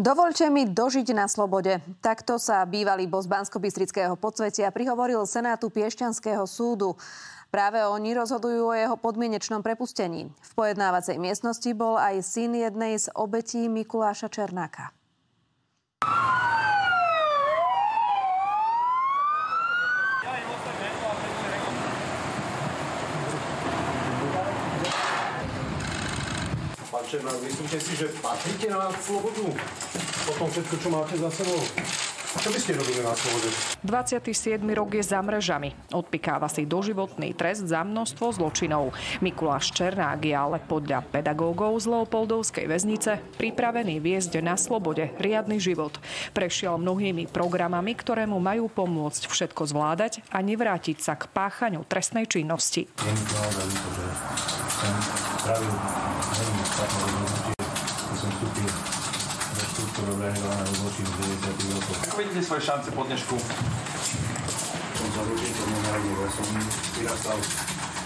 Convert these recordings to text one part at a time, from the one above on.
Dovoľte mi dožiť na slobode. Takto sa bývalý boss Banskobystrického Podsvetia prihovoril Senátu Piešťanského súdu. Práve oni rozhodujú o jeho podmienečnom prepustení. V pojednávacej miestnosti bol aj syn jednej z obetí Mikuláša Černáka. Pán Černák, myslíte si, že patríte na slobodu? Po tom všetko, čo máte za sebou? Čo by ste robili na slobode? 27. rok je za mrežami. Odpikáva si doživotný trest za množstvo zločinov. Mikuláš Černák je ale podľa pedagógov z Leopoldovskej väznice pripravený viesť na slobode riadny život. Prešiel mnohými programami, ktoré mu majú pomôcť všetko zvládať a nevrátiť sa k páchaniu trestnej činnosti. Ako vidíte svoje šance po dnešku? Som sa rodil, som nenarodil, som vyrastal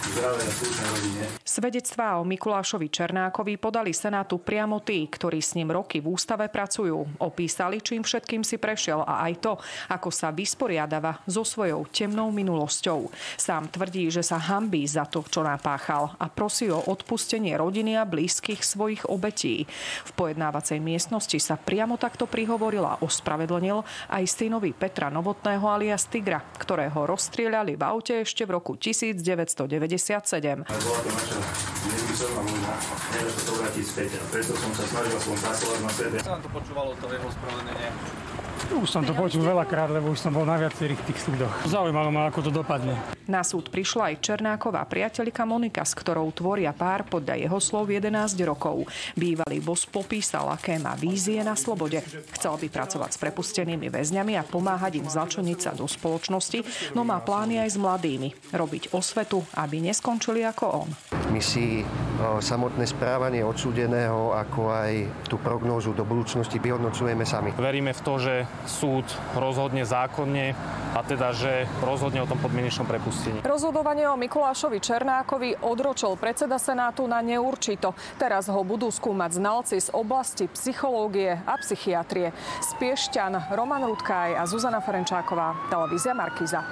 v zdravej a slušnej rodine. Svedectvá o Mikulášovi Černákovi podali Senátu priamo tí, ktorí s ním roky v ústave pracujú. Opísali, čím všetkým si prešiel a aj to, ako sa vysporiadava so svojou temnou minulosťou. Sám tvrdí, že sa hanbí za to, čo napáchal a prosí o odpustenie rodiny a blízkych svojich obetí. V pojednávacej miestnosti sa priamo takto prihovoril a ospravedlnil aj synovi Petra Novotného alias Tigra, ktorého rozstrieľali v aute ešte v roku 1997. Bola to naša nezmyselná vojna, nedá sa to vrátiť späť a preto som sa snažil pracovať na sebe. Čo vám to počúvalo, to jeho ospravedlnenie? Už som to počul veľakrát, lebo už som bol na viacerých tých súdoch. Zaujímalo ma, ako to dopadne. Na súd prišla aj Černáková priateľka Monika, s ktorou tvoria pár podľa jeho slov 11 rokov. Bývalý boss popísal, aké má vízie na slobode. Chcel by pracovať s prepustenými väzňami a pomáhať im začleniť sa do spoločnosti, no má plány aj s mladými. Robiť osvetu, aby neskončili ako on. My si samotné správanie odsúdeného, ako aj tú prognózu do budúcnosti vyhodnocujeme sami. Veríme v to, že súd rozhodne zákonne a teda, že rozhodne o tom podmienečnom prepustení. Rozhodovanie o Mikulášovi Černákovi odročil predseda Senátu na neurčito. Teraz ho budú skúmať znalci z oblasti psychológie a psychiatrie. Z Piešťan Roman Rudkaj a Zuzana Ferenčáková, televízia Markíza.